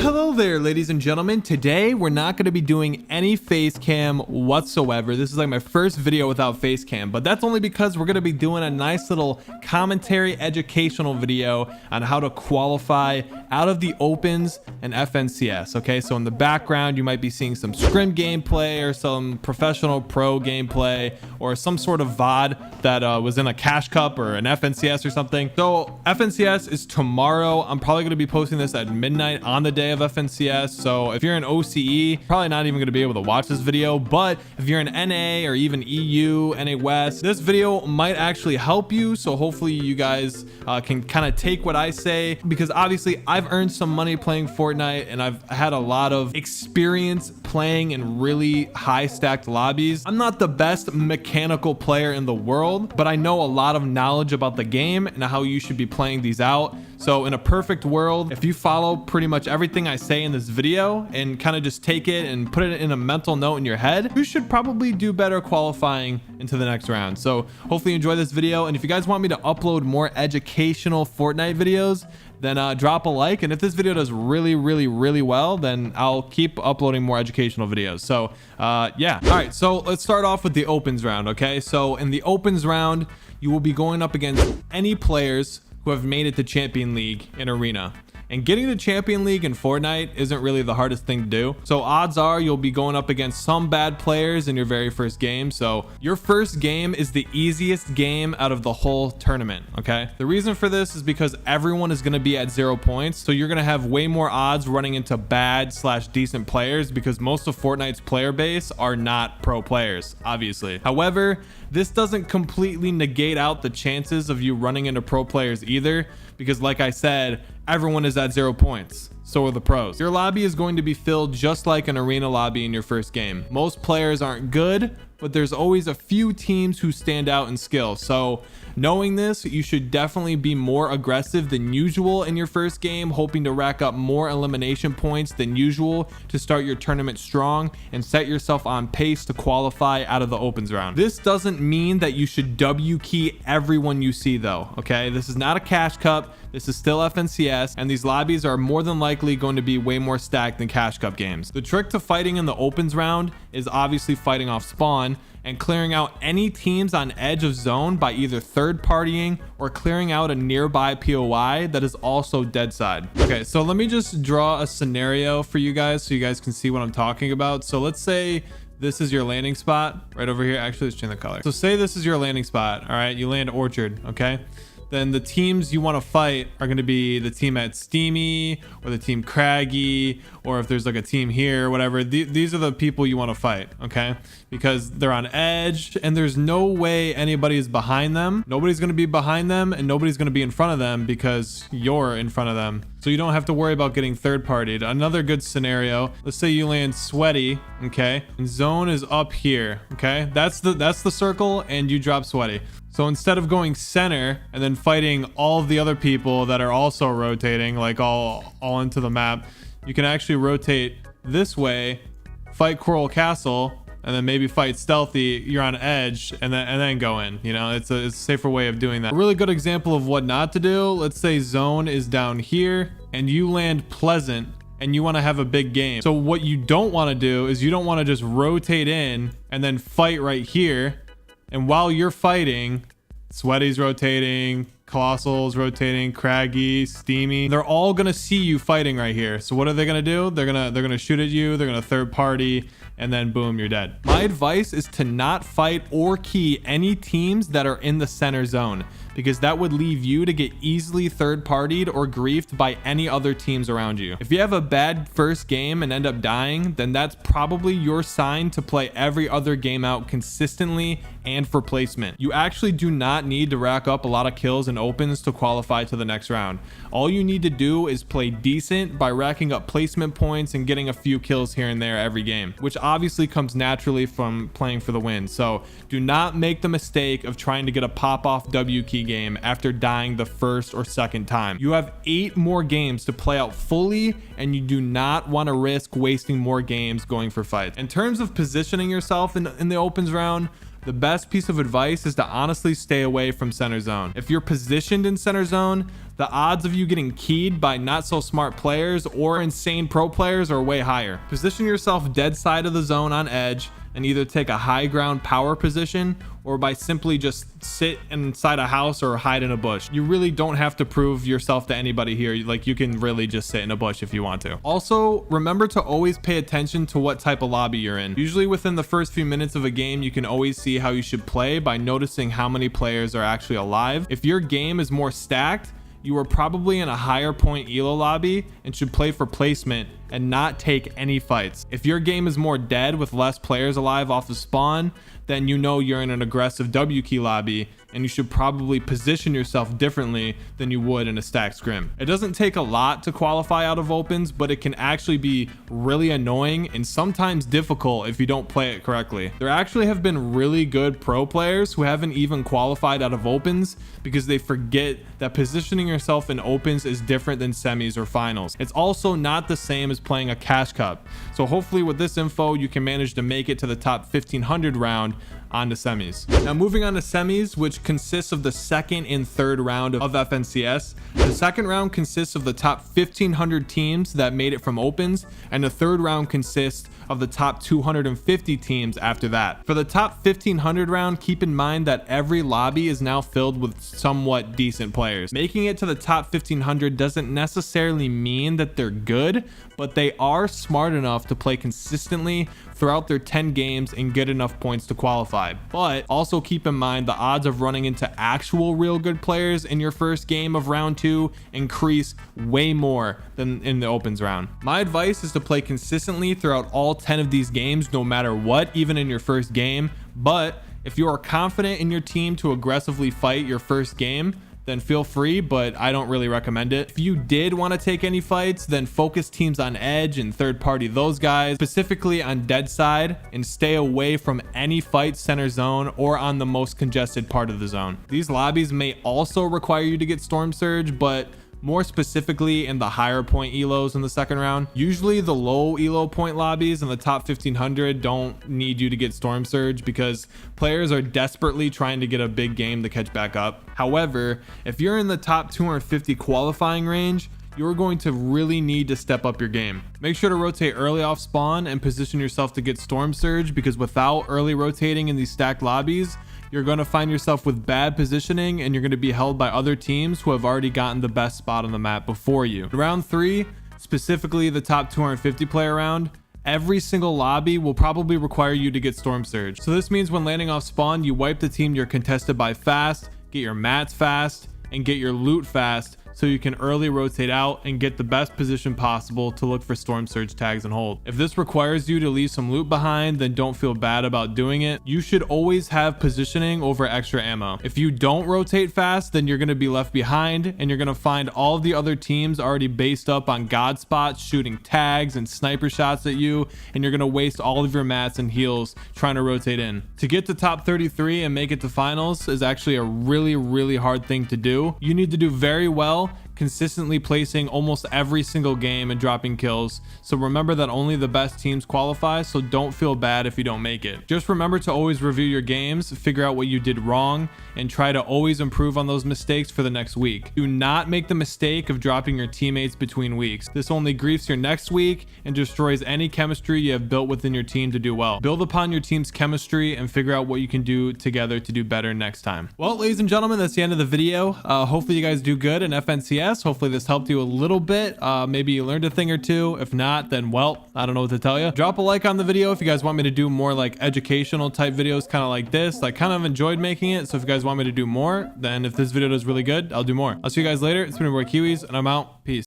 Hello there, ladies and gentlemen. Today we're not going to be doing any face cam whatsoever. This is like my first video without face cam, but that's only because we're going to be doing a nice little commentary educational video on how to qualify out of the opens and FNCS. Okay, so in the background you might be seeing some scrim gameplay or some professional pro gameplay or some sort of VOD that was in a cash cup or an FNCS or something. So FNCS is tomorrow. I'm probably going to be posting this at midnight on the day of FNCS. So if you're an OCE, probably not even going to be able to watch this video, but if you're an NA or even EU, NA West, this video might actually help you. So hopefully you guys can kind of take what I say, because obviously I've earned some money playing Fortnite and I've had a lot of experience playing in really high stacked lobbies. I'm not the best mechanical player in the world, but I know a lot of knowledge about the game and how you should be playing these out. So in a perfect world, if you follow pretty much everything I say in this video and kind of just take it and put it in a mental note in your head, you should probably do better qualifying into the next round. So hopefully you enjoy this video. And if you guys want me to upload more educational Fortnite videos, then drop a like. And if this video does really well, then I'll keep uploading more educational videos. So yeah. All right, so let's start off with the opens round. Okay, so in the opens round, you will be going up against any players who have made it to Champion League in Arena. And getting to Champion League in Fortnite isn't really the hardest thing to do. So odds are you'll be going up against some bad players in your very first game. So your first game is the easiest game out of the whole tournament, okay? The reason for this is because everyone is gonna be at 0 points. So you're gonna have way more odds running into bad/decent players, because most of Fortnite's player base are not pro players, obviously. However, this doesn't completely negate out the chances of you running into pro players either, because like I said, everyone is at 0 points. So are the pros. Your lobby is going to be filled just like an arena lobby in your first game. Most players aren't good, but there's always a few teams who stand out in skill. So knowing this, you should definitely be more aggressive than usual in your first game, hoping to rack up more elimination points than usual to start your tournament strong and set yourself on pace to qualify out of the opens round. This doesn't mean that you should W key everyone you see though, okay? This is not a cash cup. This is still FNCS, and these lobbies are more than likely going to be way more stacked than cash cup games. The trick to fighting in the opens round is obviously fighting off spawn and clearing out any teams on edge of zone by either third partying or clearing out a nearby POI that is also dead side. Okay, so let me just draw a scenario for you guys so you guys can see what I'm talking about. So let's say this is your landing spot right over here. Actually, let's change the color. So say this is your landing spot. All right, you land Orchard, okay? Then the teams you want to fight are going to be the team at Steamy or the team Craggy, or if there's like a team here or whatever. These are the people you want to fight, okay? Because they're on edge and there's no way anybody is behind them. Nobody's going to be behind them and nobody's going to be in front of them because you're in front of them. So you don't have to worry about getting third partied. Another good scenario, let's say you land Sweaty, okay? And zone is up here, okay? That's the circle, and you drop Sweaty. So instead of going center and then fighting all of the other people that are also rotating, like all into the map, you can actually rotate this way, fight Coral Castle, and then maybe fight Stealthy. You're on edge, and then go in. You know, it's a safer way of doing that. A really good example of what not to do. Let's say zone is down here, and you land Pleasant, and you want to have a big game. So what you don't want to do is you don't want to just rotate in and then fight right here. And while you're fighting, Sweaty's rotating, Colossal's rotating, Craggy, Steamy, they're all gonna see you fighting right here. So what are they gonna do? They're gonna shoot at you, they're gonna third party, and then boom, you're dead. My advice is to not fight or key any teams that are in the center zone, because that would leave you to get easily third partied or griefed by any other teams around you. If you have a bad first game and end up dying, then that's probably your sign to play every other game out consistently and for placement. You actually do not need to rack up a lot of kills and opens to qualify to the next round. All you need to do is play decent by racking up placement points and getting a few kills here and there every game, which obviously comes naturally from playing for the win. So do not make the mistake of trying to get a pop-off W key game after dying the first or second time. You have 8 more games to play out fully, and you do not want to risk wasting more games going for fights. In terms of positioning yourself in the opens round, the best piece of advice is to honestly stay away from center zone. If you're positioned in center zone, the odds of you getting keyed by not so smart players or insane pro players are way higher. Position yourself dead side of the zone on edge and either take a high ground power position or by simply just sit inside a house or hide in a bush. You really don't have to prove yourself to anybody here. Like, you can really just sit in a bush if you want to. Also, remember to always pay attention to what type of lobby you're in. Usually within the first few minutes of a game, you can always see how you should play by noticing how many players are actually alive. If your game is more stacked, you are probably in a higher point elo lobby and should play for placement and not take any fights. If your game is more dead with less players alive off of spawn, then you know you're in an aggressive W key lobby and you should probably position yourself differently than you would in a stacked scrim. It doesn't take a lot to qualify out of opens, but it can actually be really annoying and sometimes difficult if you don't play it correctly. There actually have been really good pro players who haven't even qualified out of opens because they forget that positioning yourself in opens is different than semis or finals. It's also not the same as playing a cash cup. So hopefully with this info, you can manage to make it to the top 1500 round on to semis. Now moving on to semis, which consists of the second and third round of FNCS. The second round consists of the top 1500 teams that made it from opens, and the third round consists of the top 250 teams after that. For the top 1500 round, keep in mind that every lobby is now filled with somewhat decent players. Making it to the top 1500 doesn't necessarily mean that they're good, but they are smart enough to play consistently throughout their 10 games and get enough points to qualify. But also keep in mind the odds of running into actual real good players in your first game of round 2 increase way more than in the opens round. My advice is to play consistently throughout all 10 of these games no matter what, even in your first game. But if you are confident in your team to aggressively fight your first game, then feel free, but I don't really recommend it. If you did want to take any fights, then focus teams on edge and third party those guys, specifically on dead side, and stay away from any fight center zone or on the most congested part of the zone. These lobbies may also require you to get storm surge, but more specifically in the higher point elos in the second round. Usually the low elo point lobbies in the top 1500 don't need you to get storm surge because players are desperately trying to get a big game to catch back up. However, if you're in the top 250 qualifying range, you're going to really need to step up your game. Make sure to rotate early off spawn and position yourself to get storm surge, because without early rotating in these stacked lobbies, you're going to find yourself with bad positioning and you're going to be held by other teams who have already gotten the best spot on the map before you. In round 3, specifically the top 250 player round, every single lobby will probably require you to get storm surge. So this means when landing off spawn, you wipe the team you're contested by fast, get your mats fast, and get your loot fast, so you can early rotate out and get the best position possible to look for storm surge tags and hold. If this requires you to leave some loot behind, then don't feel bad about doing it. You should always have positioning over extra ammo. If you don't rotate fast, then you're going to be left behind and you're going to find all of the other teams already based up on god spots, shooting tags and sniper shots at you, and you're going to waste all of your mats and heals trying to rotate in. To get to top 33 and make it to finals is actually a really hard thing to do. You need to do very well, consistently placing almost every single game and dropping kills. So remember that only the best teams qualify, so don't feel bad if you don't make it. Just remember to always review your games, figure out what you did wrong, and try to always improve on those mistakes for the next week. Do not make the mistake of dropping your teammates between weeks. This only griefs your next week and destroys any chemistry you have built within your team to do well. Build upon your team's chemistry and figure out what you can do together to do better next time. Well, ladies and gentlemen, that's the end of the video. Hopefully you guys do good in FNCS. Hopefully this helped you a little bit. Maybe you learned a thing or two. If not, then well, I don't know what to tell you. Drop a like on the video if you guys want me to do more like educational type videos, kind of like this. I kind of enjoyed making it, so if you guys want me to do more, then if this video does really good, I'll do more. I'll see you guys later. It's been your boy Kiwiz, and I'm out. Peace.